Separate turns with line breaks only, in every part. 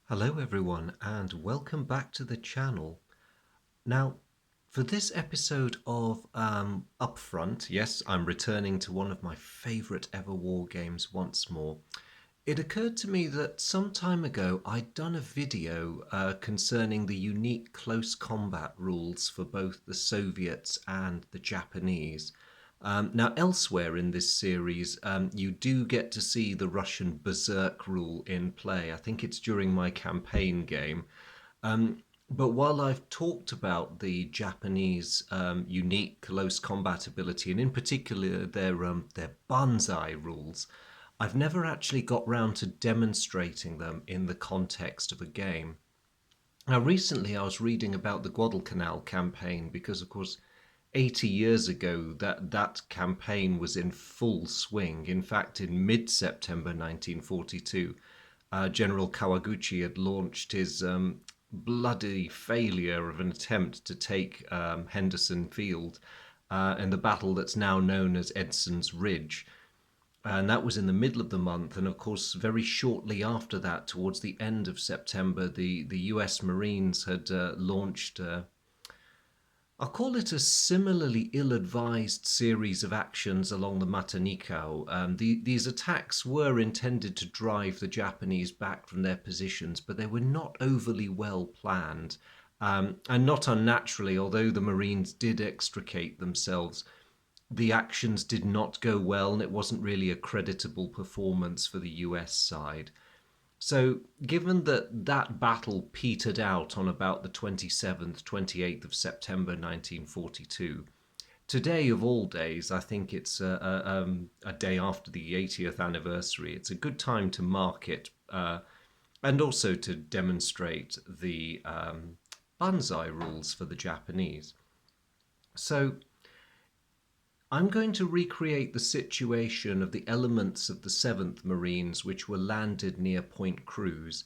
Hello everyone and welcome back to the channel. Now, for this episode of Upfront, yes, I'm returning to one of my favorite ever war games once more. It occurred to me that some time ago I'd done a video concerning the unique close combat rules for both the Soviets and the Japanese. Now, elsewhere in this series, you do get to see the Russian Berserk rule in play. I think it's during my campaign game. But while I've talked about the Japanese unique close combat ability, and in particular their Banzai rules, I've never actually got round to demonstrating them in the context of a game. Now, recently I was reading about the Guadalcanal campaign because, of course, 80 years ago that campaign was in full swing. In fact, in mid-September 1942, General Kawaguchi had launched his bloody failure of an attempt to take Henderson Field in the battle that's now known as Edson's Ridge. And that was in the middle of the month. And of course, very shortly after that, towards the end of September, the US Marines had launched, I'll call it a similarly ill advised series of actions along the Matanikau. These attacks were intended to drive the Japanese back from their positions, but they were not overly well planned. And not unnaturally, although the Marines did extricate themselves, the actions did not go well, and it wasn't really a creditable performance for the US side. So, given that that battle petered out on about the 27th, 28th of September 1942, today of all days, I think it's a day after the 80th anniversary. It's a good time to mark it and also to demonstrate the Banzai rules for the Japanese. So, I'm going to recreate the situation of the elements of the 7th Marines which were landed near Point Cruz.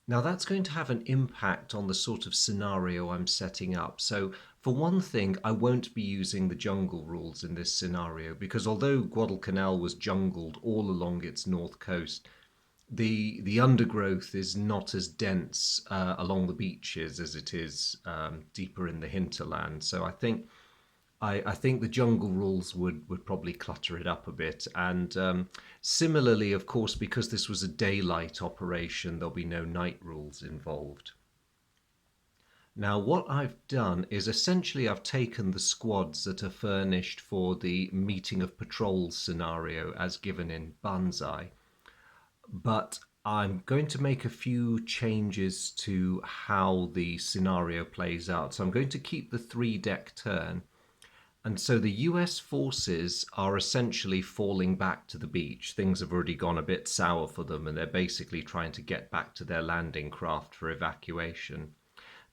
Now, that's going to have an impact on the sort of scenario I'm setting up. So, for one thing, I won't be using the jungle rules in this scenario because although Guadalcanal was jungled all along its north coast, the undergrowth is not as dense along the beaches as it is deeper in the hinterland. So, I think the jungle rules would probably clutter it up a bit. And similarly, of course, because this was a daylight operation, there'll be no night rules involved. Now, what I've done is essentially I've taken the squads that are furnished for the meeting of patrols scenario as given in Banzai, but I'm going to make a few changes to how the scenario plays out. So I'm going to keep the three deck turn. And so the US forces are essentially falling back to the beach. Things have already gone a bit sour for them, and they're basically trying to get back to their landing craft for evacuation.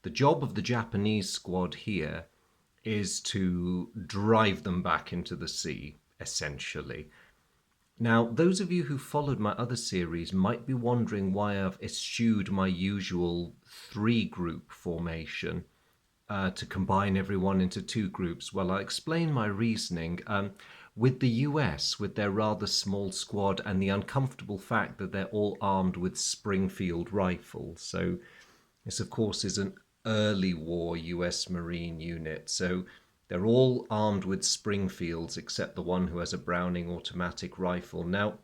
The job of the Japanese squad here is to drive them back into the sea, essentially. Now, those of you who followed my other series might be wondering why I've eschewed my usual three-group formation to combine everyone into two groups. Well, I'll explain my reasoning. With the US, with their rather small squad and the uncomfortable fact that they're all armed with Springfield rifles. So this, of course, is an early war US Marine unit. So they're all armed with Springfields except the one who has a Browning automatic rifle. Now,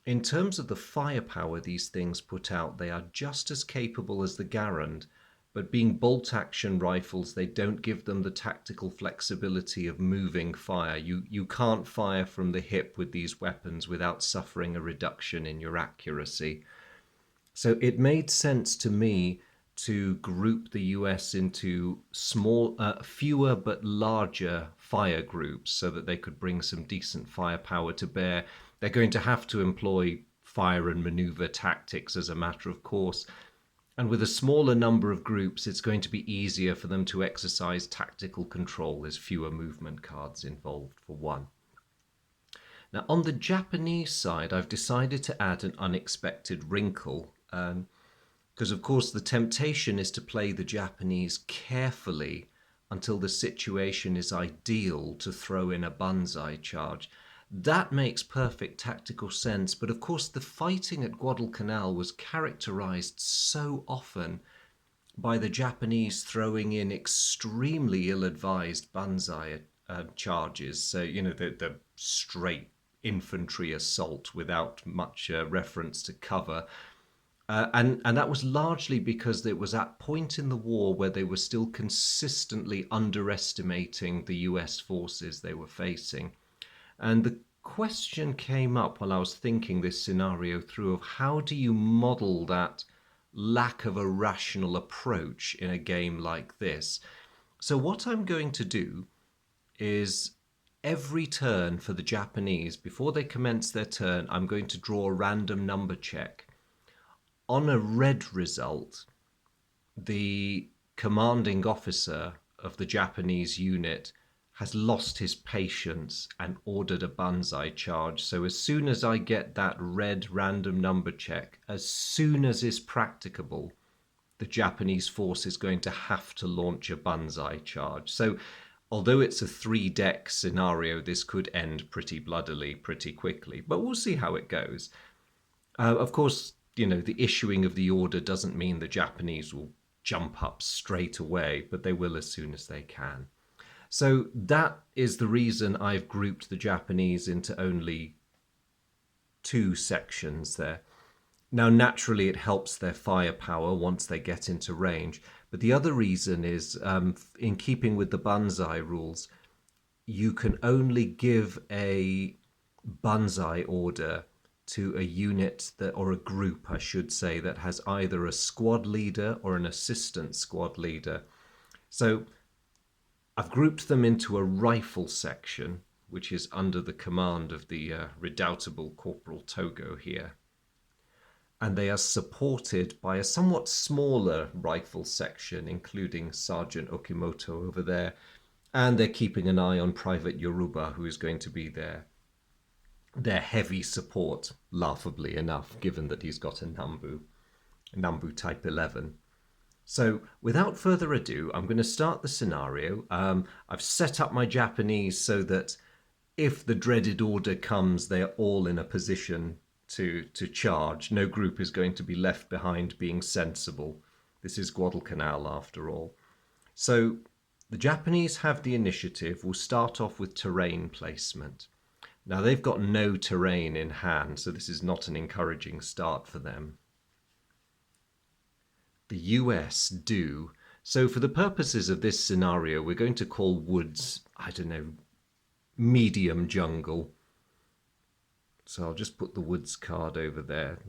in terms of the firepower these things put out, they are just as capable as the Garand, but being bolt-action rifles, they don't give them the tactical flexibility of moving fire. You can't fire from the hip with these weapons without suffering a reduction in your accuracy. So it made sense to me to group the US into fewer but larger fire groups so that they could bring some decent firepower to bear. They're going to have to employ fire and maneuver tactics as a matter of course. And with a smaller number of groups, it's going to be easier for them to exercise tactical control. There's fewer movement cards involved, for one. Now, on the Japanese side, I've decided to add an unexpected wrinkle. Because, of course, the temptation is to play the Japanese carefully until the situation is ideal to throw in a banzai charge. That makes perfect tactical sense, but of course the fighting at Guadalcanal was characterized so often by the Japanese throwing in extremely ill-advised Banzai charges. So, the straight infantry assault without much reference to cover. And that was largely because it was that point in the war where they were still consistently underestimating the US forces they were facing. And the question came up while I was thinking this scenario through of how do you model that lack of a rational approach in a game like this? So what I'm going to do is every turn for the Japanese, before they commence their turn, I'm going to draw a random number check. On a red result, the commanding officer of the Japanese unit has lost his patience and ordered a Banzai charge. So as soon as I get that red random number check, as soon as is practicable, the Japanese force is going to have to launch a Banzai charge. So although it's a 3-deck scenario, this could end pretty bloodily, pretty quickly. But we'll see how it goes. Of course, the issuing of the order doesn't mean the Japanese will jump up straight away, but they will as soon as they can. So that is the reason I've grouped the Japanese into only 2 sections there. Now, naturally, it helps their firepower once they get into range. But the other reason is, in keeping with the Banzai rules, you can only give a Banzai order to a unit that, or a group, I should say, that has either a squad leader or an assistant squad leader. So I've grouped them into a rifle section, which is under the command of the redoubtable Corporal Togo here. And they are supported by a somewhat smaller rifle section, including Sergeant Okimoto over there. And they're keeping an eye on Private Yoruba, who is going to be their heavy support, laughably enough, given that he's got a Nambu Type 11. So without further ado, I'm going to start the scenario. I've set up my Japanese so that if the dreaded order comes, they're all in a position to charge. No group is going to be left behind being sensible. This is Guadalcanal after all. So the Japanese have the initiative. We'll start off with terrain placement. Now they've got no terrain in hand, so this is not an encouraging start for them. The US do. So for the purposes of this scenario, we're going to call woods, I don't know, medium jungle. So I'll just put the woods card over there.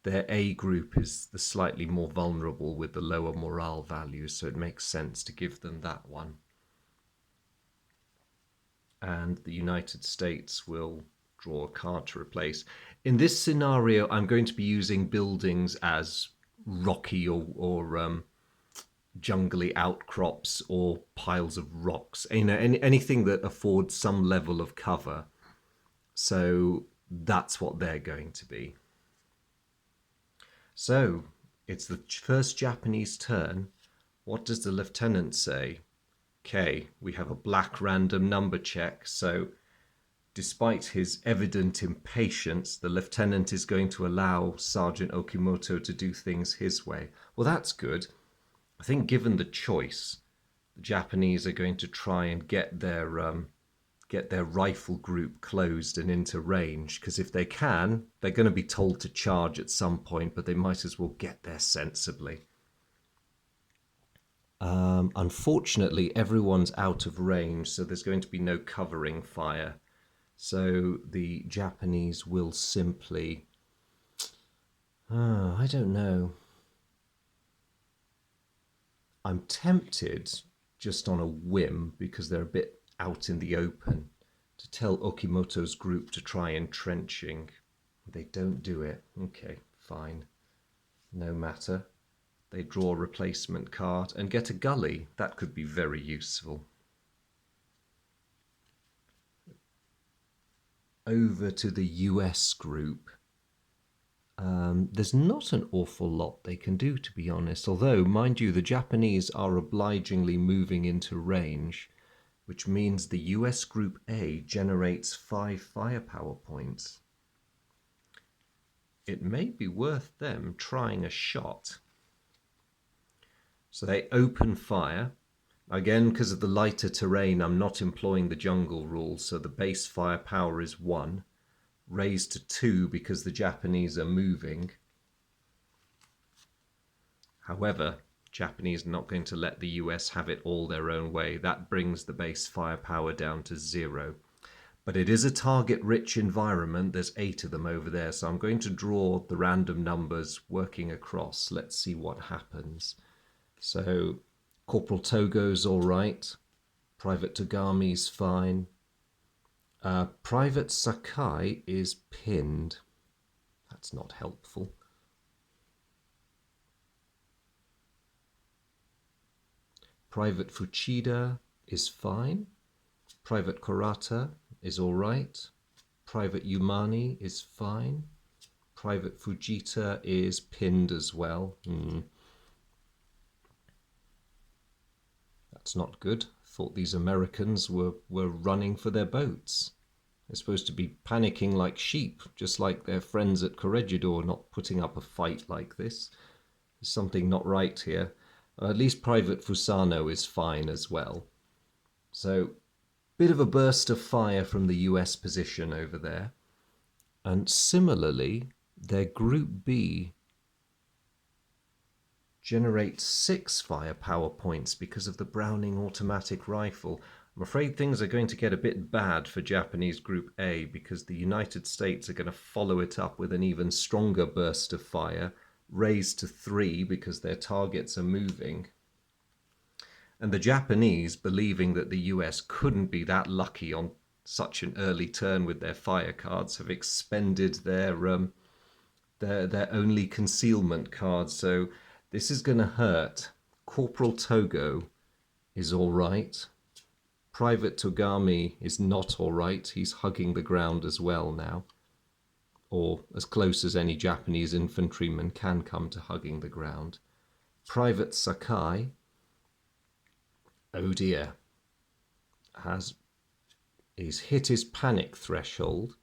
Their A group is the slightly more vulnerable with the lower morale values, so it makes sense to give them that one. And the United States will draw a card to replace. In this scenario, I'm going to be using buildings as rocky or jungly outcrops or piles of rocks. Anything that affords some level of cover. So that's what they're going to be. So it's the first Japanese turn. What does the lieutenant say? Okay, we have a black random number check. So despite his evident impatience, the lieutenant is going to allow Sergeant Okimoto to do things his way. Well, that's good. I think given the choice, the Japanese are going to try and get their rifle group closed and into range, because if they can, they're going to be told to charge at some point, but they might as well get there sensibly. Unfortunately, everyone's out of range, so there's going to be no covering fire. So the Japanese will simply... I don't know. I'm tempted, just on a whim, because they're a bit out in the open, to tell Okimoto's group to try entrenching. They don't do it. Okay, fine. No matter. They draw a replacement card and get a gully. That could be very useful. Over to the US group. There's not an awful lot they can do, to be honest. Although, mind you, the Japanese are obligingly moving into range. which means the US Group A generates 5 firepower points. It may be worth them trying a shot. So they open fire. Again, because of the lighter terrain, I'm not employing the jungle rule, so the base firepower is 1, raised to 2 because the Japanese are moving. However, Japanese are not going to let the US have it all their own way. That brings the base firepower down to 0. But it is a target-rich environment. There's 8 of them over there, so I'm going to draw the random numbers working across. Let's see what happens. So Corporal Togo's all right. Private Togami's fine. Private Sakai is pinned. That's not helpful. Private Fuchida is fine. Private Kurata is all right. Private Yumani is fine. Private Fujita is pinned as well. That's not good. Thought these Americans were running for their boats. They're supposed to be panicking like sheep, just like their friends at Corregidor, not putting up a fight like this. There's something not right here. At least Private Fusano is fine as well. So, bit of a burst of fire from the US position over there. And similarly, their Group B generates 6 firepower points because of the Browning automatic rifle. I'm afraid things are going to get a bit bad for Japanese Group A because the United States are going to follow it up with an even stronger burst of fire, raised to 3 because their targets are moving. And the Japanese, believing that the US couldn't be that lucky on such an early turn with their fire cards, have expended their only concealment card. So this is going to hurt. Corporal Togo is all right. Private Togami is not all right. He's hugging the ground as well now, or as close as any Japanese infantryman can come to hugging the ground. Private Sakai, oh dear, he's hit his panic threshold.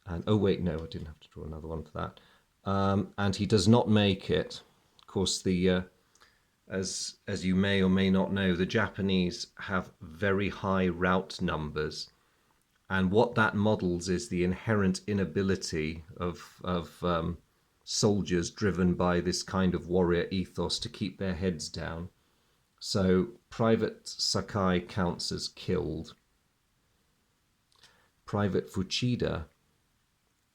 And oh wait, no, I didn't have to draw another one for that. And he does not make it. Of course, as you may or may not know, the Japanese have very high route numbers, and what that models is the inherent inability of soldiers driven by this kind of warrior ethos to keep their heads down. So Private Sakai counts as killed. Private Fuchida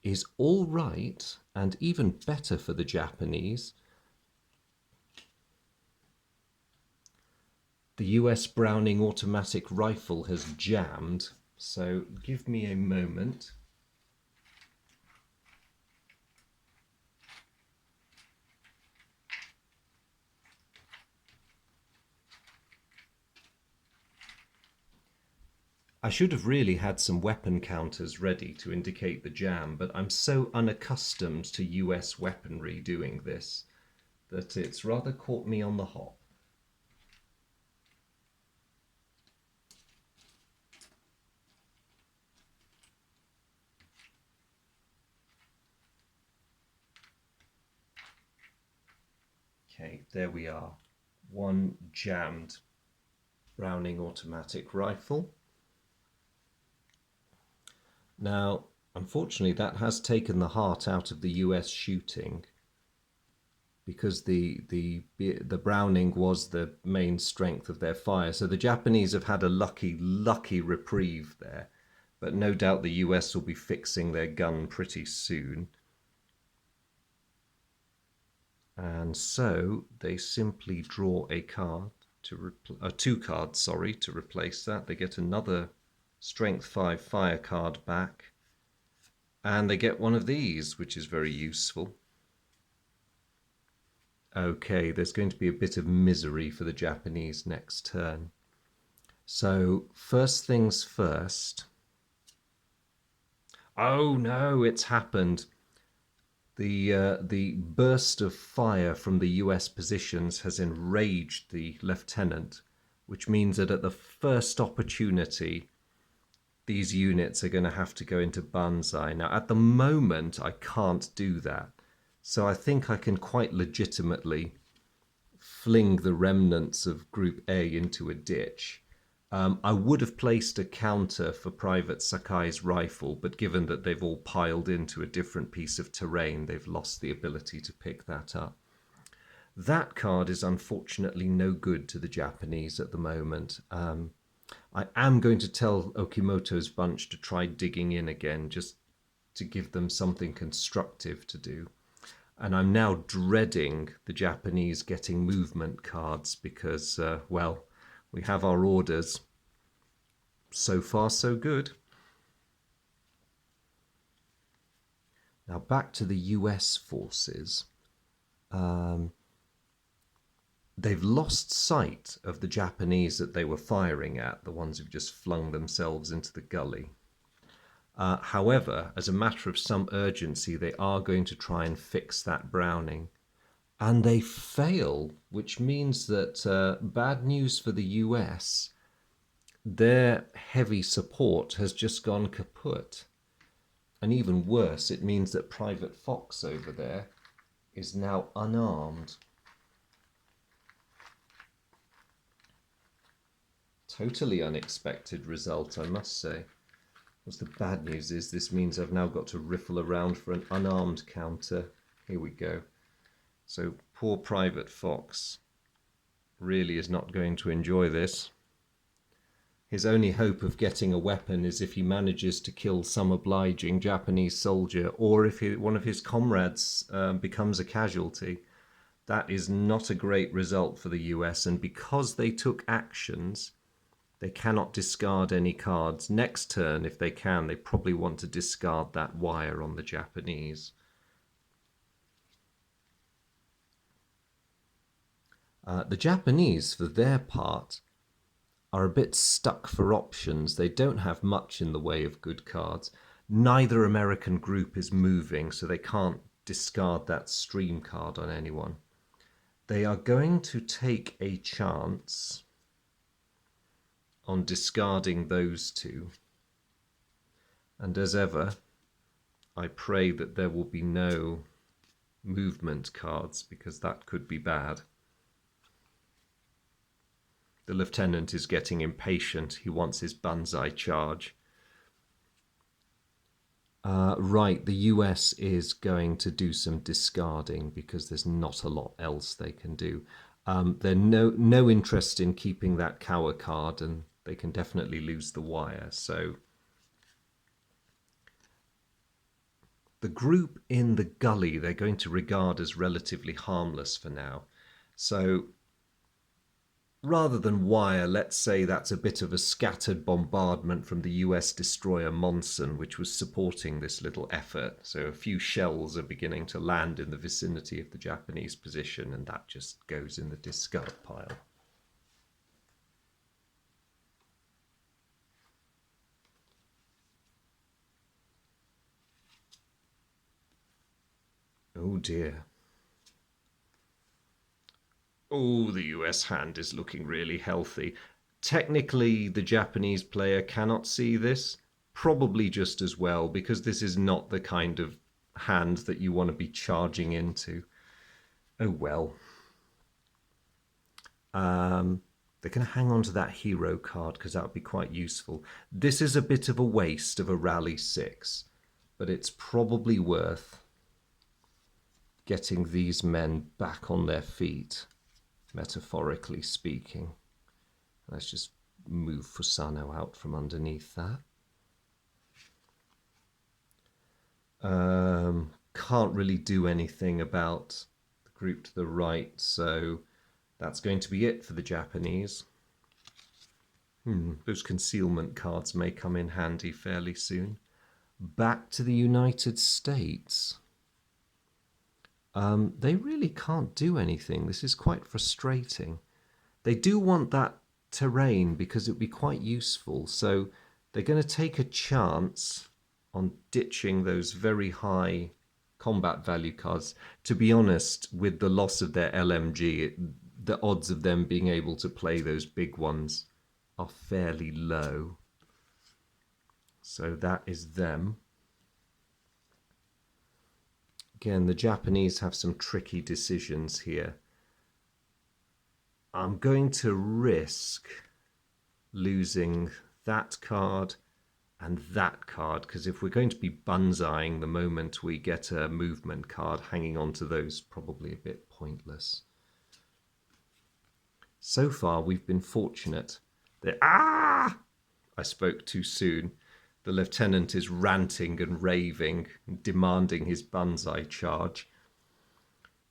is all right, and even better for the Japanese. The US Browning automatic rifle has jammed, so give me a moment. I should have really had some weapon counters ready to indicate the jam, but I'm so unaccustomed to US weaponry doing this that it's rather caught me on the hop. Okay, there we are. One jammed Browning automatic rifle. Now, unfortunately, that has taken the heart out of the US shooting, because the Browning was the main strength of their fire. So the Japanese have had a lucky reprieve there, but no doubt the US will be fixing their gun pretty soon. And so they simply draw a card to two cards, sorry, to replace that. They get another Strength 5 fire card back, and they get one of these, which is very useful. Okay, there's going to be a bit of misery for the Japanese next turn. So first things first. Oh no, it's happened. The burst of fire from the US positions has enraged the lieutenant, which means that at the first opportunity, these units are going to have to go into Banzai. Now, at the moment, I can't do that. So I think I can quite legitimately fling the remnants of Group A into a ditch. I would have placed a counter for Private Sakai's rifle, but given that they've all piled into a different piece of terrain, they've lost the ability to pick that up. That card is unfortunately no good to the Japanese at the moment. I am going to tell Okimoto's bunch to try digging in again, just to give them something constructive to do. And I'm now dreading the Japanese getting movement cards because, well, we have our orders. So far, so good. Now back to the US forces. They've lost sight of the Japanese that they were firing at, the ones who've just flung themselves into the gully. However, as a matter of some urgency, they are going to try and fix that Browning. And they fail, which means that bad news for the US, their heavy support has just gone kaput. And even worse, it means that Private Fox over there is now unarmed. Totally unexpected result, I must say. What's the bad news is this means I've now got to riffle around for an unarmed counter. Here we go. So poor Private Fox really is not going to enjoy this. His only hope of getting a weapon is if he manages to kill some obliging Japanese soldier, or if one of his comrades becomes a casualty. That is not a great result for the US, and because they took actions, they cannot discard any cards. Next turn, if they can, they probably want to discard that wire on the Japanese. The Japanese, for their part, are a bit stuck for options. They don't have much in the way of good cards. Neither American group is moving, so they can't discard that stream card on anyone. They are going to take a chance on discarding those two. And as ever, I pray that there will be no movement cards, because that could be bad. The lieutenant is getting impatient. He wants his Banzai charge. Right, the US is going to do some discarding because there's not a lot else they can do. They're no interest in keeping that Cower card, and they can definitely lose the wire. So the group in the gully they're going to regard as relatively harmless for now. So rather than wire, let's say that's a bit of a scattered bombardment from the US destroyer Monson, which was supporting this little effort. So a few shells are beginning to land in the vicinity of the Japanese position, and that just goes in the discard pile. Oh dear. Oh, the US hand is looking really healthy. Technically, the Japanese player cannot see this, probably just as well, because this is not the kind of hand that you want to be charging into. Oh well. They're going to hang on to that hero card because that would be quite useful. This is a bit of a waste of a rally 6, but it's probably worth getting these men back on their feet, metaphorically speaking. Let's just move Fusano out from underneath that. Can't really do anything about the group to the right, so that's going to be it for the Japanese. Those concealment cards may come in handy fairly soon. Back to the United States. They really can't do anything. This is quite frustrating. They do want that terrain because it would be quite useful. So they're going to take a chance on ditching those very high combat value cards. To be honest, with the loss of their LMG, the odds of them being able to play those big ones are fairly low. So that is them. Again, the Japanese have some tricky decisions here. I'm going to risk losing that card and that card, because if we're going to be banzaiing the moment we get a movement card, hanging on to those probably a bit pointless. So far we've been fortunate that I spoke too soon. The lieutenant is ranting and raving, demanding his banzai charge,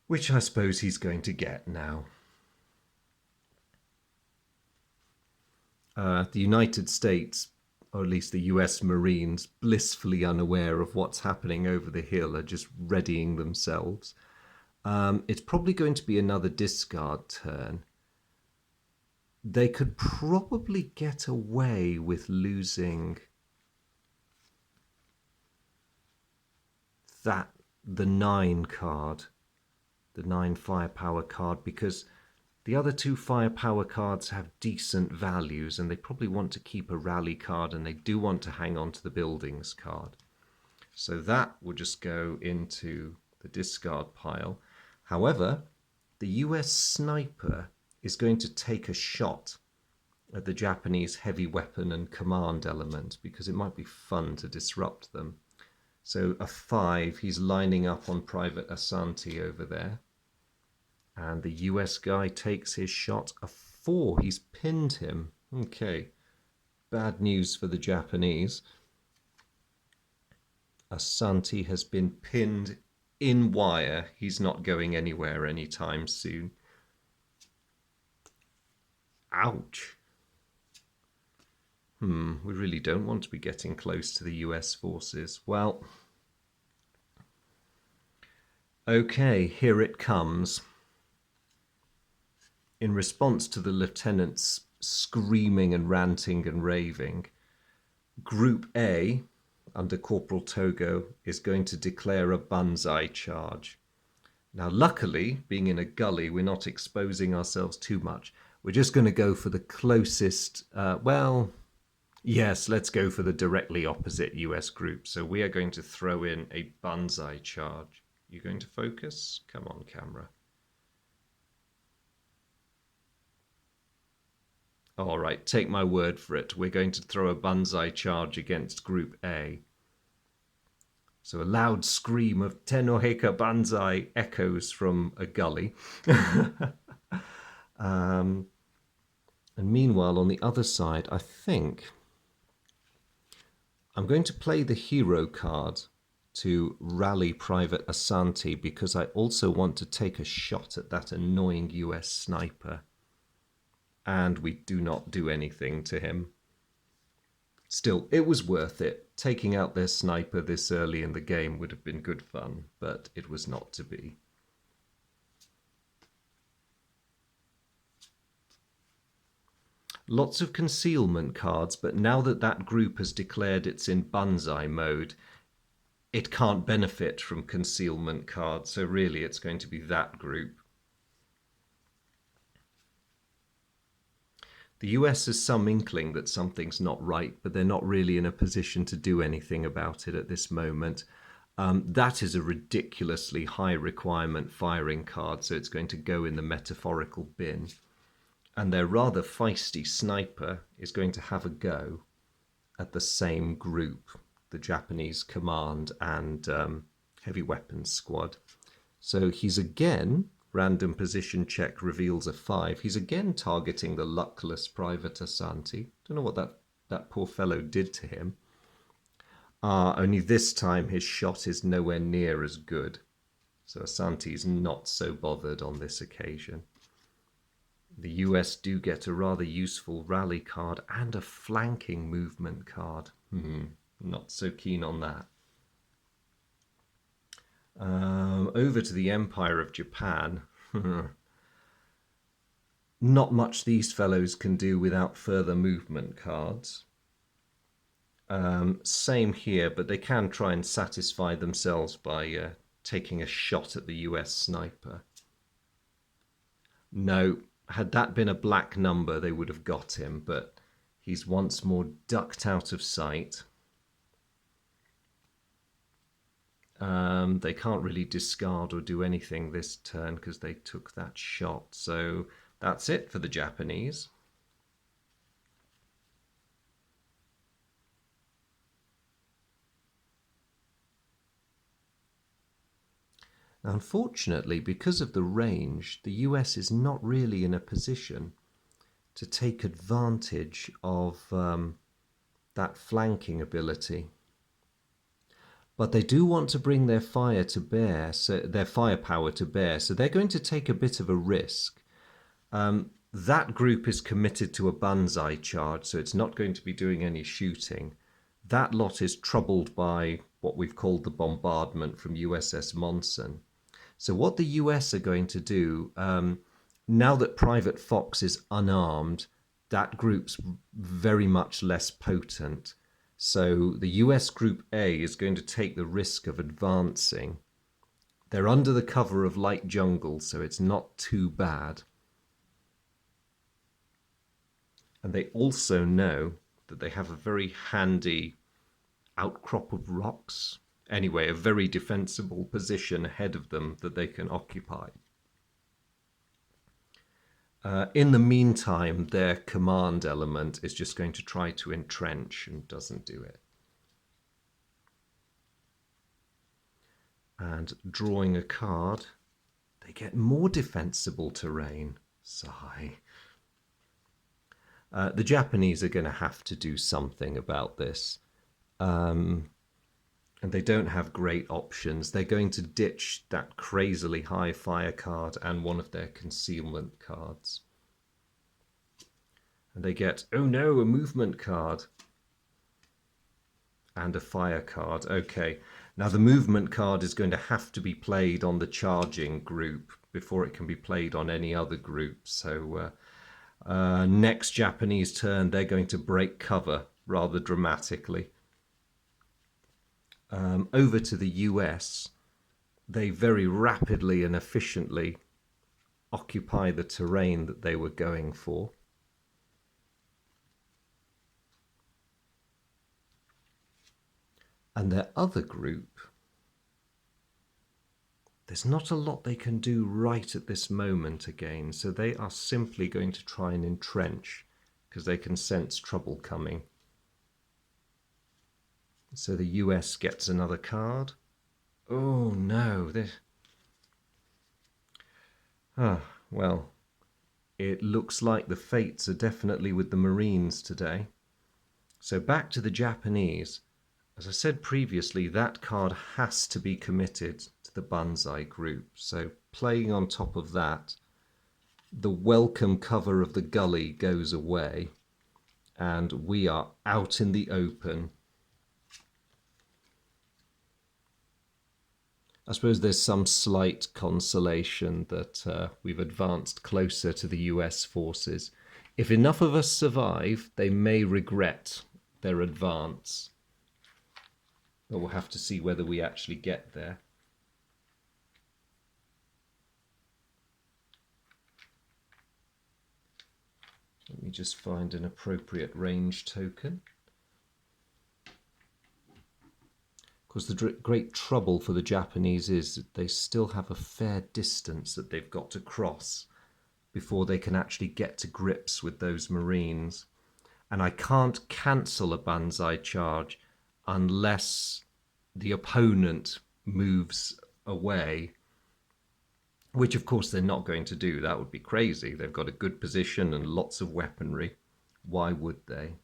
which I suppose he's going to get now. The United States, or at least the US Marines, blissfully unaware of what's happening over the hill, are just readying themselves. It's probably going to be another discard turn. They could probably get away with losing the 9 card, the 9 firepower card, because the other 2 firepower cards have decent values and they probably want to keep a rally card, and they do want to hang on to the buildings card. So that will just go into the discard pile. However, the US sniper is going to take a shot at the Japanese heavy weapon and command element because it might be fun to disrupt them. So a 5, he's lining up on Private Asante over there. And the US guy takes his shot. A 4, he's pinned him. Okay, bad news for the Japanese. Asante has been pinned in wire. He's not going anywhere anytime soon. Ouch. We really don't want to be getting close to the US forces. Well, okay, here it comes. In response to the lieutenant's screaming and ranting and raving, Group A, under Corporal Togo, is going to declare a banzai charge. Now, luckily, being in a gully, we're not exposing ourselves too much. We're just going to go for the closest, yes, let's go for the directly opposite US group. So we are going to throw in a banzai charge. You going to focus? Come on, camera. All right, take my word for it. We're going to throw a banzai charge against Group A. So a loud scream of Tenoheka Banzai echoes from a gully. And meanwhile, on the other side, I think I'm going to play the hero card to rally Private Asante because I also want to take a shot at that annoying US sniper. And we do not do anything to him. Still, it was worth it. Taking out their sniper this early in the game would have been good fun, but it was not to be. Lots of concealment cards, but now that that group has declared it's in banzai mode, it can't benefit from concealment cards, so really it's going to be that group. The US has some inkling that something's not right, but they're not really in a position to do anything about it at this moment. That is a ridiculously high requirement firing card, so it's going to go in the metaphorical bin. And their rather feisty sniper is going to have a go at the same group, the Japanese command and heavy weapons squad. So he's again... Random position check reveals a 5. He's again targeting the luckless Private Asante. Don't know what that poor fellow did to him. Only this time his shot is nowhere near as good. So Asante's not so bothered on this occasion. The US do get a rather useful rally card and a flanking movement card. Not so keen on that. Over to the Empire of Japan. Not much these fellows can do without further movement cards. Same here, but they can try and satisfy themselves by taking a shot at the US sniper. No, had that been a black number, they would have got him, but he's once more ducked out of sight. They can't really discard or do anything this turn because they took that shot. So that's it for the Japanese. Unfortunately, because of the range, the US is not really in a position to take advantage of that flanking ability. But they do want to bring their fire to bear, so their firepower to bear. So they're going to take a bit of a risk. That group is committed to a Banzai charge, so it's not going to be doing any shooting. That lot is troubled by what we've called the bombardment from USS Monson. So what the US are going to do, now that Private Fox is unarmed, that group's very much less potent. So the US Group A is going to take the risk of advancing. They're under the cover of light jungle, so it's not too bad. And they also know that they have a very handy outcrop of rocks. Anyway, a very defensible position ahead of them that they can occupy. In the meantime, their command element is just going to try to entrench and doesn't do it. And drawing a card, they get more defensible terrain. Sigh. The Japanese are going to have to do something about this. And they don't have great options. They're going to ditch that crazily high fire card and one of their concealment cards. And they get, oh no, a movement card. And a fire card. Okay. Now the movement card is going to have to be played on the charging group before it can be played on any other group. So next Japanese turn, they're going to break cover rather dramatically. Over to the US, they very rapidly and efficiently occupy the terrain that they were going for. And their other group, there's not a lot they can do right at this moment again, so they are simply going to try and entrench because they can sense trouble coming. So the US gets another card. Oh no, well, it looks like the fates are definitely with the Marines today. So back to the Japanese. As I said previously, that card has to be committed to the Banzai group. So playing on top of that, the welcome cover of the gully goes away and we are out in the open. I suppose there's some slight consolation that we've advanced closer to the US forces. If enough of us survive, they may regret their advance. But we'll have to see whether we actually get there. Let me just find an appropriate range token. Of course, the great trouble for the Japanese is that they still have a fair distance that they've got to cross before they can actually get to grips with those Marines. And I can't cancel a Banzai charge unless the opponent moves away, which of course they're not going to do. That would be crazy. They've got a good position and lots of weaponry. Why would they?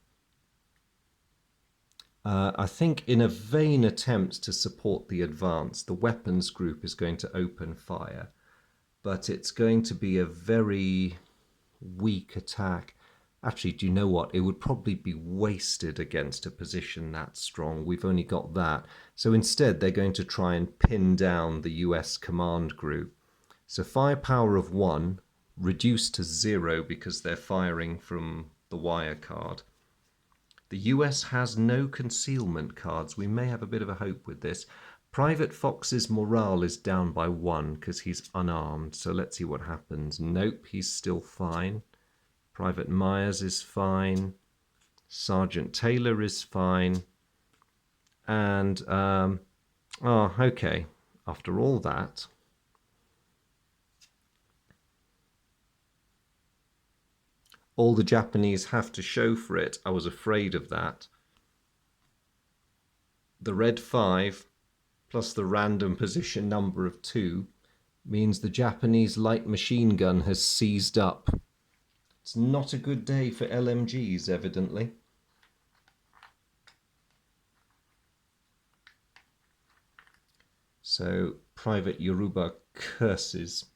I think in a vain attempt to support the advance, the weapons group is going to open fire, but it's going to be a very weak attack. Actually, do you know what? It would probably be wasted against a position that strong. We've only got that. So instead, they're going to try and pin down the US command group. So firepower of 1, reduced to 0 because they're firing from the wire card. The US has no concealment cards. We may have a bit of a hope with this, Private Fox's morale is down by 1 because he's unarmed. So let's see what happens. Nope, he's still fine. Private Myers is fine. Sergeant Taylor is fine. And, oh, okay. After all that, all the Japanese have to show for it, I was afraid of that. The red 5 plus the random position number of 2 means the Japanese light machine gun has seized up. It's not a good day for LMGs, evidently. So Private Yoruba curses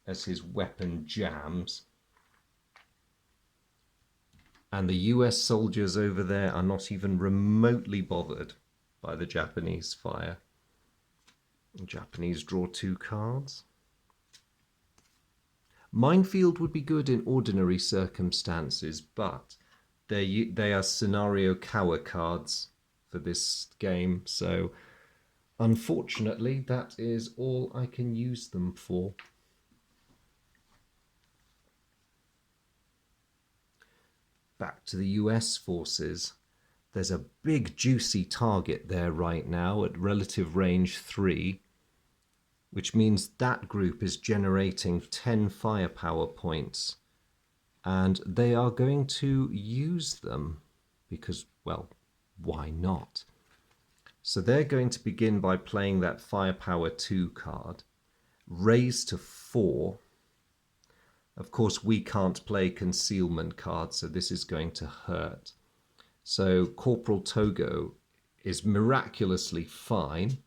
as his weapon jams. And the US soldiers over there are not even remotely bothered by the Japanese fire. The Japanese draw 2 cards. Minefield would be good in ordinary circumstances, but they are scenario cower cards for this game, so unfortunately that is all I can use them for. Back to the US forces. There's a big juicy target there right now at relative range 3, which means that group is generating 10 firepower points, and they are going to use them because, well, why not? So they're going to begin by playing that firepower 2 card, raise to 4. Of course, we can't play concealment cards, so this is going to hurt. So Corporal Togo is miraculously fine.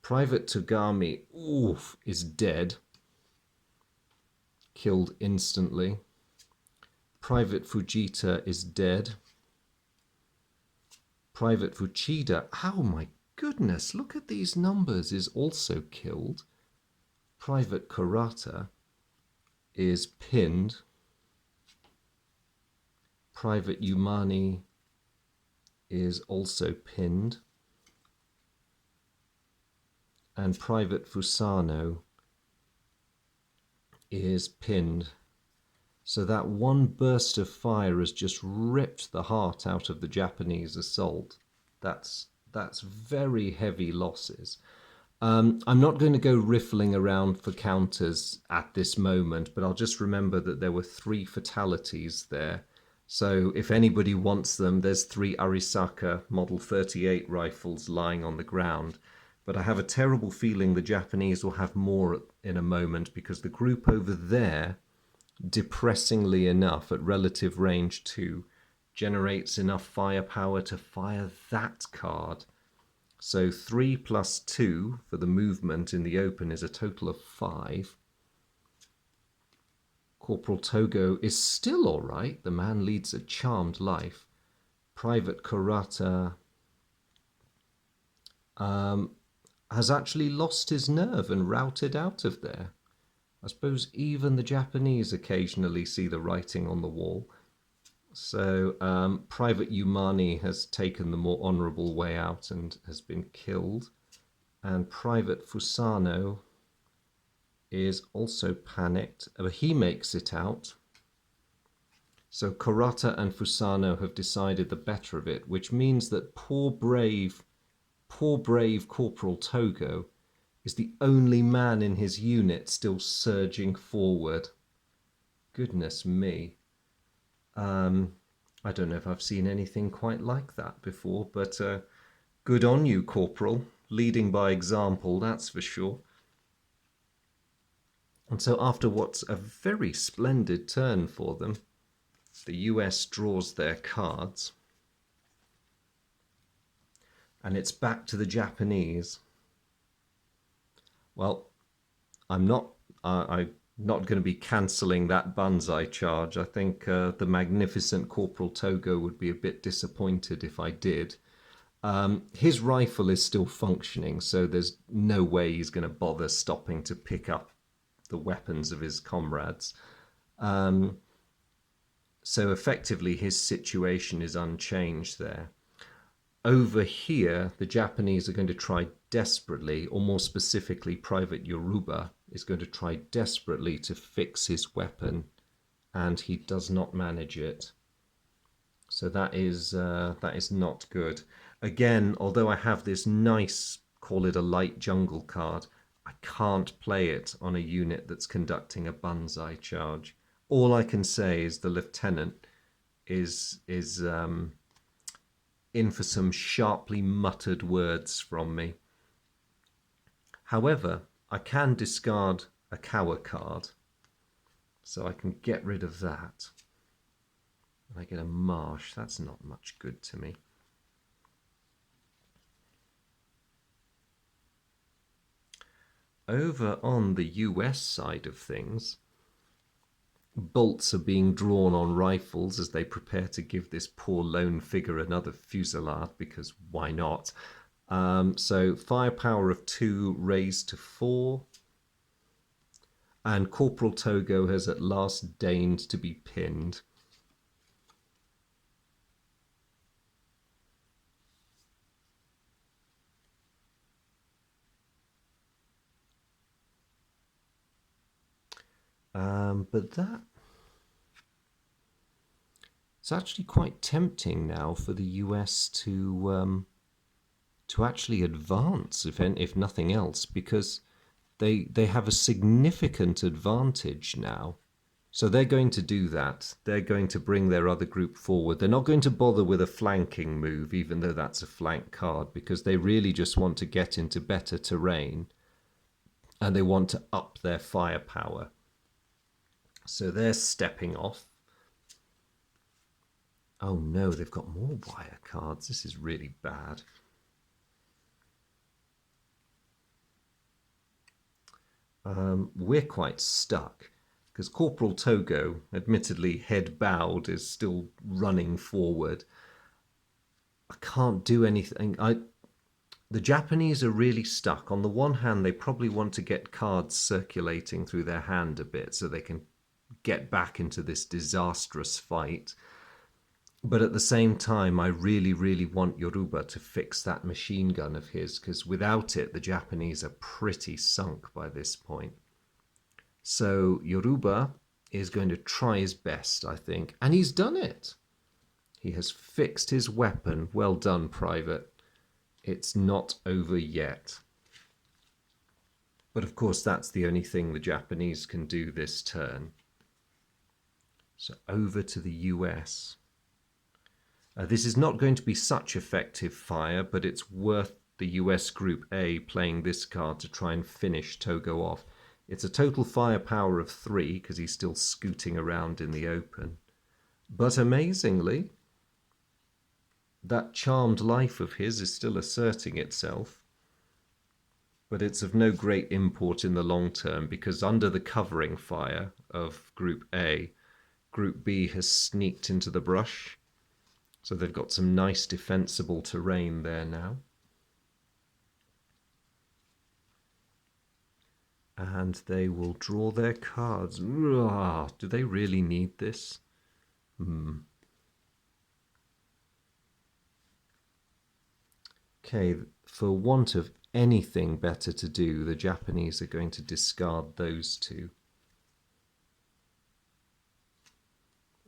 Private Togami, oof, is dead. Killed instantly. Private Fujita is dead. Private Fuchida, oh my goodness, look at these numbers, is also killed. Private Kurata is pinned. Private Yumani is also pinned. And Private Fusano is pinned. So that one burst of fire has just ripped the heart out of the Japanese assault. That's very heavy losses. I'm not going to go riffling around for counters at this moment, but I'll just remember that there were 3 fatalities there. So if anybody wants them, there's 3 Arisaka Model 38 rifles lying on the ground. But I have a terrible feeling the Japanese will have more in a moment, because the group over there, depressingly enough, at relative range 2, generates enough firepower to fire that card. So 3 plus 2 for the movement in the open is a total of 5. Corporal Togo is still all right. The man leads a charmed life. Private Kurata has actually lost his nerve and routed out of there. I suppose even the Japanese occasionally see the writing on the wall. So Private Yumani has taken the more honourable way out and has been killed. And Private Fusano is also panicked, but he makes it out. So Kurata and Fusano have decided the better of it, which means that poor brave Corporal Togo is the only man in his unit still surging forward. Goodness me. I don't know if I've seen anything quite like that before, but good on you, Corporal. Leading by example, that's for sure. And so after what's a very splendid turn for them, the US draws their cards. And it's back to the Japanese. Well, I'm not going to be cancelling that Banzai charge. I think the magnificent Corporal Togo would be a bit disappointed if I did. His rifle is still functioning, so there's no way he's going to bother stopping to pick up the weapons of his comrades. So effectively his situation is unchanged there. over here, the Japanese are going to try desperately, or more specifically, Private Yoruba is going to try desperately to fix his weapon, and he does not manage it. So that is not good. Again, although I have this nice, call it a light jungle card, I can't play it on a unit that's conducting a Banzai charge. All I can say is the lieutenant is in for some sharply muttered words from me. However, I can discard a Kawa card, so I can get rid of that. And I get a Marsh. That's not much good to me. Over on the US side of things, bolts are being drawn on rifles as they prepare to give this poor lone figure another fusillade, because why not? So firepower of 2 raised to 4. And Corporal Togo has at last deigned to be pinned. But that it's actually quite tempting now for the US to actually advance, if nothing else, because they have a significant advantage now. So they're going to do that. They're going to bring their other group forward. They're not going to bother with a flanking move, even though that's a flank card, because they really just want to get into better terrain and they want to up their firepower. So they're stepping off. Oh no, they've got more wire cards. This is really bad. We're quite stuck because Corporal Togo, admittedly head bowed, is still running forward. I can't do anything. The Japanese are really stuck. On the one hand, they probably want to get cards circulating through their hand a bit so they can get back into this disastrous fight. But at the same time, I really, really want Yoruba to fix that machine gun of his, because without it, the Japanese are pretty sunk by this point. So Yoruba is going to try his best, I think. And he's done it. He has fixed his weapon. Well done, Private. It's not over yet. But of course, that's the only thing the Japanese can do this turn. So over to the US. This is not going to be such effective fire, but it's worth the US Group A playing this card to try and finish Togo off. It's a total firepower of 3 because he's still scooting around in the open. But amazingly, that charmed life of his is still asserting itself. But it's of no great import in the long term because under the covering fire of Group A, Group B has sneaked into the brush. So they've got some nice defensible terrain there now. And they will draw their cards. Do they really need this? Okay, for want of anything better to do, the Japanese are going to discard those two.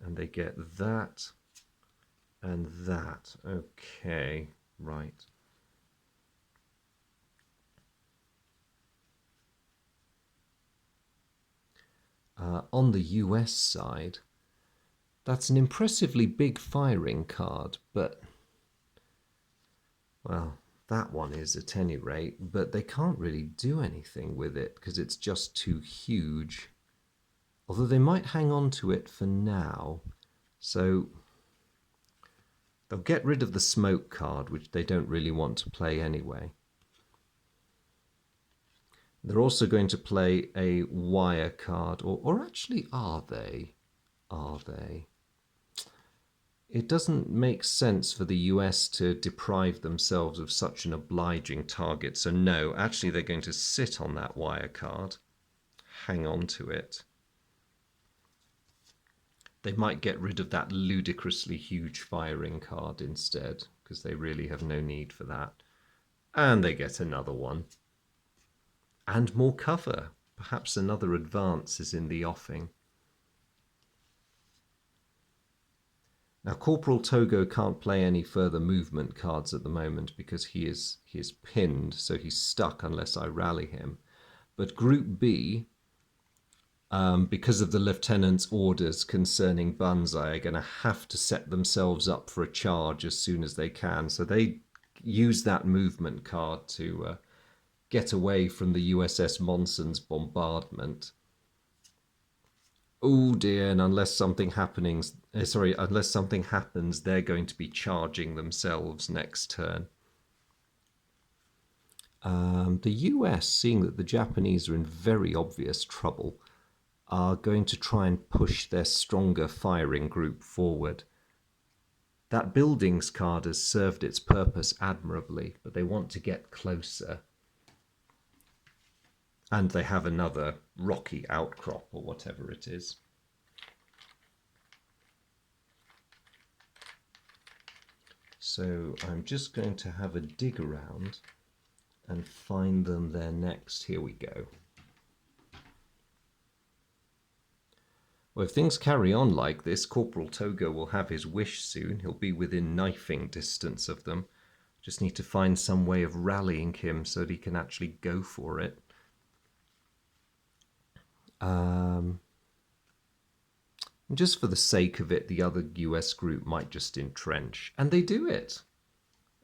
And they get that and that. Okay, right. On the US side, that's an impressively big firing card, but, well, that one is at any rate, but they can't really do anything with it because it's just too huge. Although they might hang on to it for now. So they'll get rid of the smoke card, which they don't really want to play anyway. They're also going to play a wire card, or actually are they? Are they? It doesn't make sense for the US to deprive themselves of such an obliging target. So no, actually they're going to sit on that wire card, hang on to it. They might get rid of that ludicrously huge firing card instead. because they really have no need for that. And they get another one. And more cover. Perhaps another advance is in the offing. Now, Corporal Togo can't play any further movement cards at the moment because he is pinned, so he's stuck unless I rally him. But Group B, because of the lieutenant's orders concerning Banzai, are going to have to set themselves up for a charge as soon as they can. So they use that movement card to get away from the USS Monson's bombardment. Oh dear, and unless something happens, they're going to be charging themselves next turn. The US, seeing that the Japanese are in very obvious trouble, are going to try and push their stronger firing group forward. That buildings card has served its purpose admirably, but they want to get closer. And they have another rocky outcrop or whatever it is. So I'm just going to have a dig around and find them there next. Here we go. Well, if things carry on like this, Corporal Togo will have his wish soon. He'll be within knifing distance of them. Just need to find some way of rallying him so that he can actually go for it. Just for the sake of it, the other US group might just entrench. And they do it.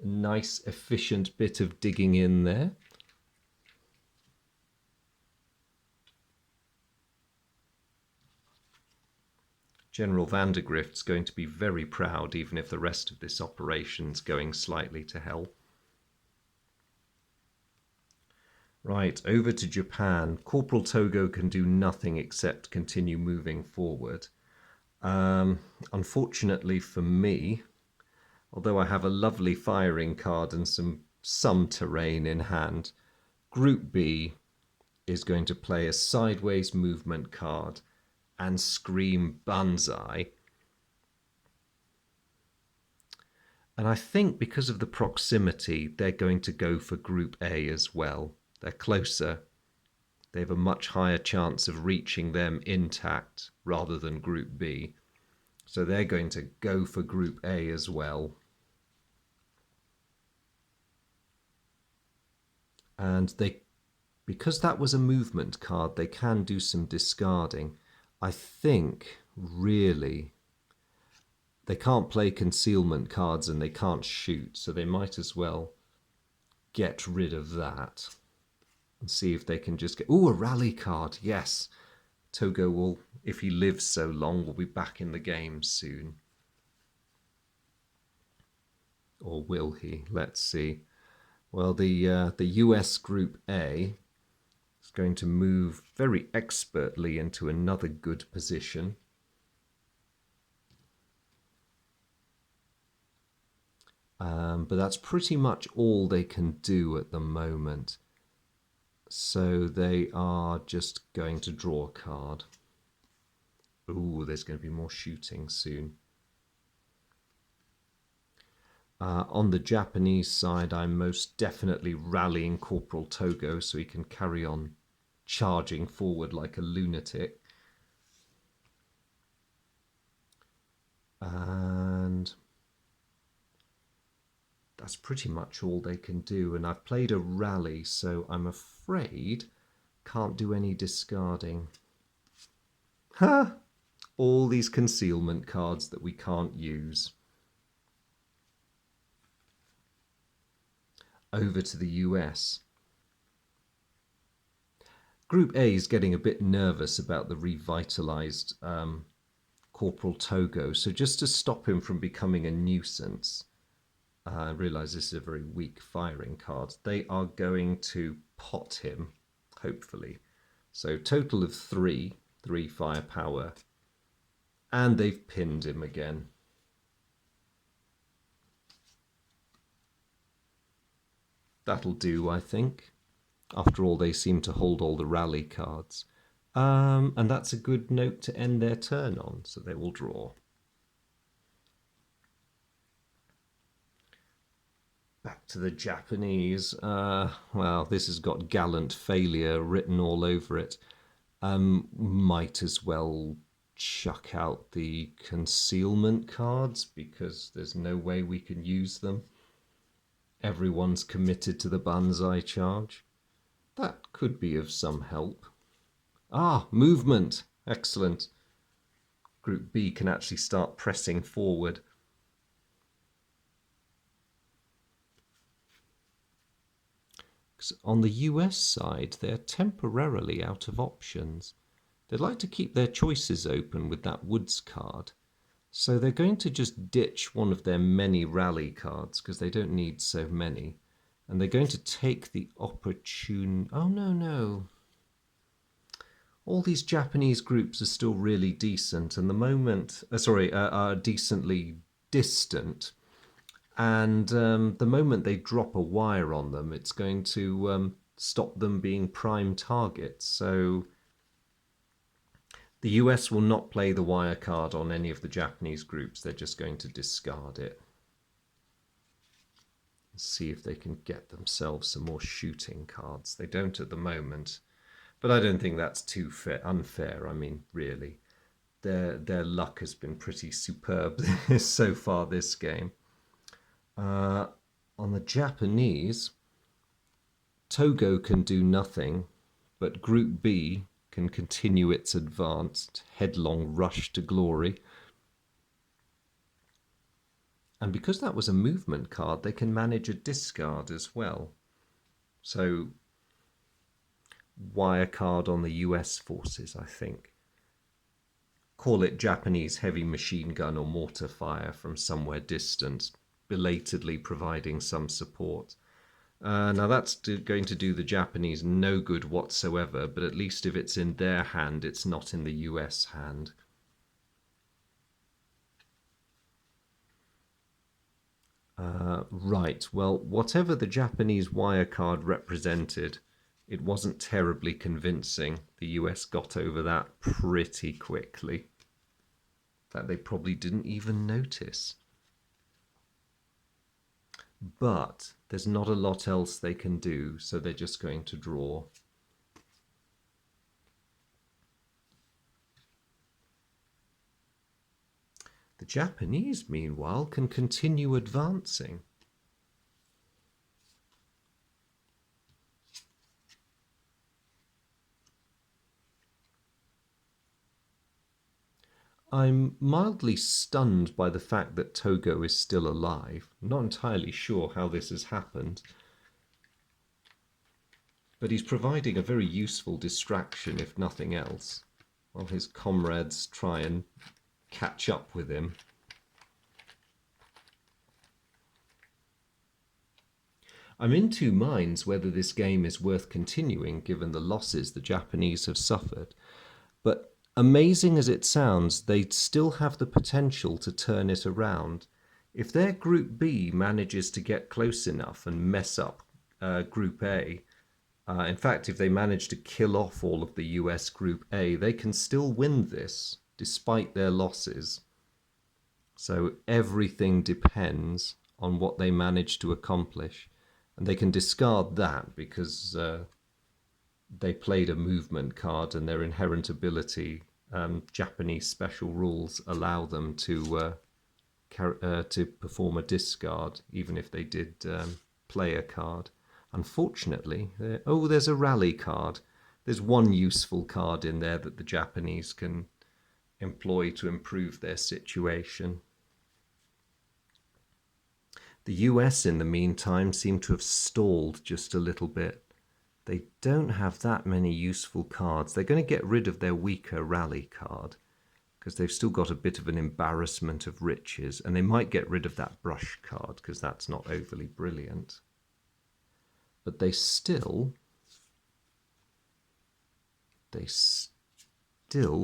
A nice, efficient bit of digging in there. General Vandergrift's going to be very proud, even if the rest of this operation's going slightly to hell. Right, over to Japan. Corporal Togo can do nothing except continue moving forward. Unfortunately for me, although I have a lovely firing card and some terrain in hand, Group B is going to play a sideways movement card and scream Banzai. And I think because of the proximity, they're going to go for Group A as well. They're closer. They have a much higher chance of reaching them intact rather than Group B. So they're going to go for Group A as well. And because that was a movement card, they can do some discarding. I think, really, they can't play concealment cards and they can't shoot, so they might as well get rid of that. And see if they can just get... Ooh, a rally card, yes. Togo will, if he lives so long, will be back in the game soon. Or will he? Let's see. Well, the US Group A is going to move very expertly into another good position. But that's pretty much all they can do at the moment. So they are just going to draw a card. Ooh, there's going to be more shooting soon. On the Japanese side, I'm most definitely rallying Corporal Togo so he can carry on charging forward like a lunatic. And that's pretty much all they can do. And I've played a rally, so I'm afraid can't do any discarding. Ha! All these concealment cards that we can't use. Over to the US. Group A is getting a bit nervous about the revitalized Corporal Togo, so just to stop him from becoming a nuisance, I realise this is a very weak firing card, they are going to pot him, hopefully. So total of 3 firepower, and they've pinned him again. That'll do, I think. After all, they seem to hold all the rally cards. And that's a good note to end their turn on, so they will draw. Back to the Japanese. Well, this has got gallant failure written all over it. Might as well chuck out the concealment cards because there's no way we can use them. Everyone's committed to the Banzai charge. That could be of some help. Ah, movement! Excellent. Group B can actually start pressing forward. On the US side, they're temporarily out of options. They'd like to keep their choices open with that Woods card. So they're going to just ditch one of their many rally cards because they don't need so many. And they're going to take the opportune... Oh, no, no. All these Japanese groups are still really decent, and the moment... are decently distant. And the moment they drop a wire on them, it's going to stop them being prime targets. So the US will not play the wire card on any of the Japanese groups. They're just going to discard it. See if they can get themselves some more shooting cards. They don't at the moment, but I don't think that's too unfair. I mean, really, their luck has been pretty superb so far this game. On the Japanese, Togo can do nothing, but Group B can continue its advanced headlong rush to glory. And because that was a movement card, they can manage a discard as well. So, wire card on the US forces, I think. Call it Japanese heavy machine gun or mortar fire from somewhere distant, belatedly providing some support. Now that's going to do the Japanese no good whatsoever, but at least if it's in their hand, it's not in the US hand. Right, well, whatever the Japanese wire card represented, it wasn't terribly convincing. The US got over that pretty quickly. That they probably didn't even notice. But there's not a lot else they can do, so they're just going to draw. The Japanese, meanwhile, can continue advancing. I'm mildly stunned by the fact that Togo is still alive. I'm not entirely sure how this has happened. But he's providing a very useful distraction, if nothing else, while his comrades try and catch up with him. I'm in two minds whether this game is worth continuing given the losses the Japanese have suffered, but amazing as it sounds, they still have the potential to turn it around. If their Group B manages to get close enough and mess up Group A, in fact, if they manage to kill off all of the US Group A, they can still win this despite their losses. So everything depends on what they manage to accomplish. And they can discard that because they played a movement card and their inherent ability, Japanese special rules allow them to perform a discard, even if they did play a card. Unfortunately, there's a rally card. There's one useful card in there that the Japanese can employ to improve their situation. The US, in the meantime, seem to have stalled just a little bit. They don't have that many useful cards. They're going to get rid of their weaker rally card because they've still got a bit of an embarrassment of riches, and they might get rid of that brush card because that's not overly brilliant. But they still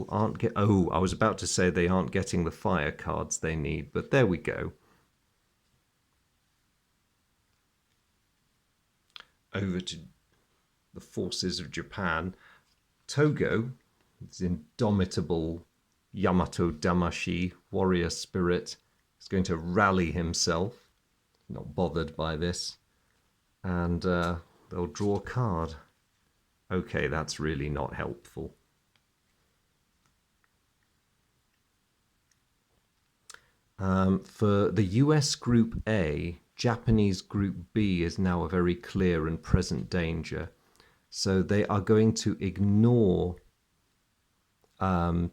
aren't I was about to say they aren't getting the fire cards they need, but there we go. Over to the forces of Japan. Togo, this indomitable Yamato Damashi warrior spirit, is going to rally himself. not bothered by this. And they'll draw a card. Okay, that's really not helpful. For the US Group A, Japanese Group B is now a very clear and present danger. So they are going to ignore the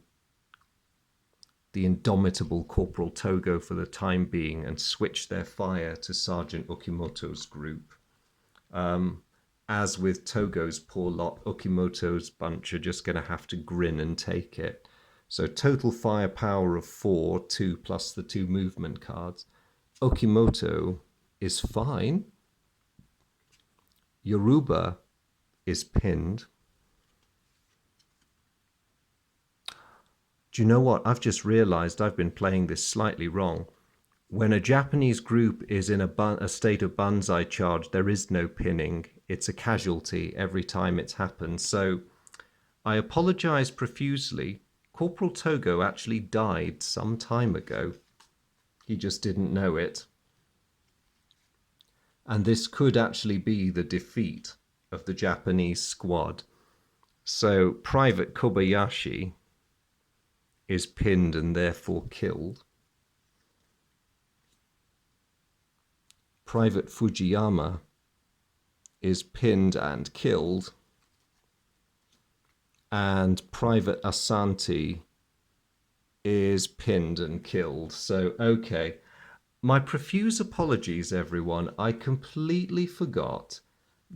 indomitable Corporal Togo for the time being and switch their fire to Sergeant Ukimoto's group. As with Togo's poor lot, Ukimoto's bunch are just going to have to grin and take it. So total firepower of 4, 2 plus the 2 movement cards. Ukimoto is fine. Yoruba is pinned. Do you know what? I've just realized I've been playing this slightly wrong. When a Japanese group is in a state of Banzai charge, there is no pinning. It's a casualty every time it's happened. So I apologize profusely. Corporal Togo actually died some time ago. He just didn't know it. And this could actually be the defeat of the Japanese squad. So Private Kobayashi is pinned and therefore killed. Private Fujiyama is pinned and killed. And Private Asante is pinned and killed. So, okay. My profuse apologies, everyone. I completely forgot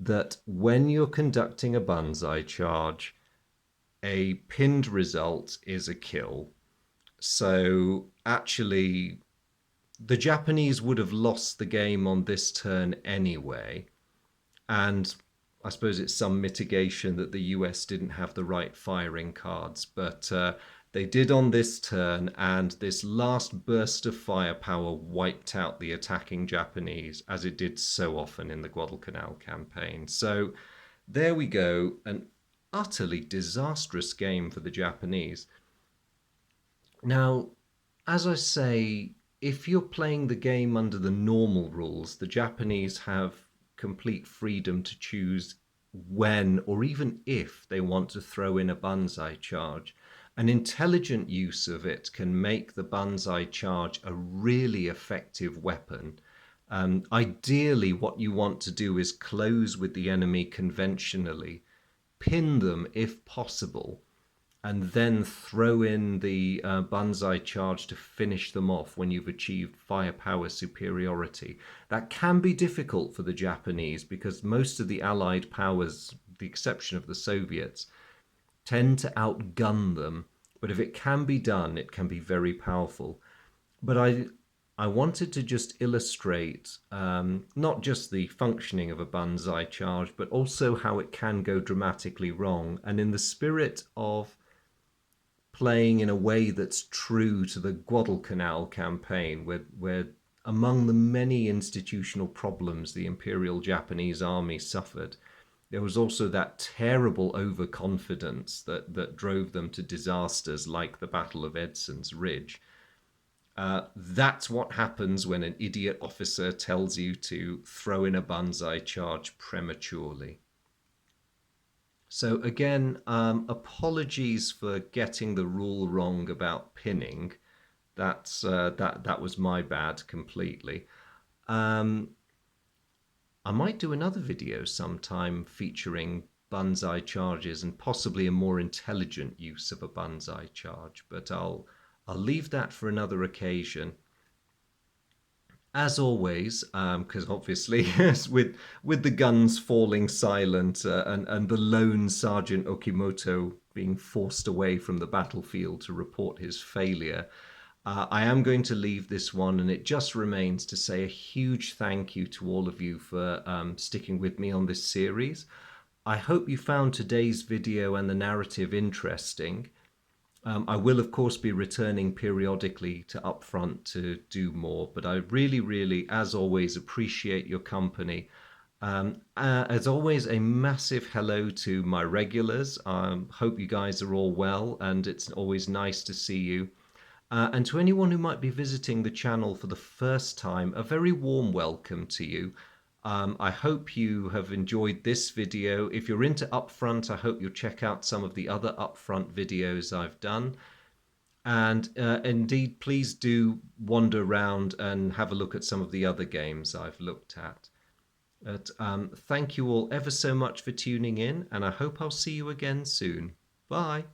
that when you're conducting a Banzai charge, a pinned result is a kill. So, actually, the Japanese would have lost the game on this turn anyway. And I suppose it's some mitigation that the US didn't have the right firing cards, but they did on this turn, and this last burst of firepower wiped out the attacking Japanese, as it did so often in the Guadalcanal campaign. So there we go, an utterly disastrous game for the Japanese. Now, as I say, if you're playing the game under the normal rules, the Japanese have complete freedom to choose when or even if they want to throw in a Banzai charge. An intelligent use of it can make the Banzai charge a really effective weapon. Ideally, what you want to do is close with the enemy conventionally, pin them if possible, and then throw in the Banzai charge to finish them off when you've achieved firepower superiority. That can be difficult for the Japanese because most of the Allied powers, with the exception of the Soviets, tend to outgun them. But if it can be done, it can be very powerful. But I wanted to just illustrate not just the functioning of a Banzai charge, but also how it can go dramatically wrong. And in the spirit of playing in a way that's true to the Guadalcanal campaign, where among the many institutional problems the Imperial Japanese Army suffered, there was also that terrible overconfidence that drove them to disasters like the Battle of Edson's Ridge. That's what happens when an idiot officer tells you to throw in a Banzai charge prematurely. So again, apologies for getting the rule wrong about pinning. That was my bad completely. I might do another video sometime featuring Banzai charges and possibly a more intelligent use of a Banzai charge, but I'll leave that for another occasion. As always, because obviously with the guns falling silent and the lone Sergeant Okimoto being forced away from the battlefield to report his failure, I am going to leave this one, and it just remains to say a huge thank you to all of you for sticking with me on this series. I hope you found today's video and the narrative interesting. I will, of course, be returning periodically to Upfront to do more, but I really, really, as always, appreciate your company. As always, a massive hello to my regulars. Hope you guys are all well, and it's always nice to see you. And to anyone who might be visiting the channel for the first time, a very warm welcome to you. I hope you have enjoyed this video. If you're into Upfront, I hope you'll check out some of the other Upfront videos I've done. And indeed, please do wander around and have a look at some of the other games I've looked at. But thank you all ever so much for tuning in, and I hope I'll see you again soon. Bye.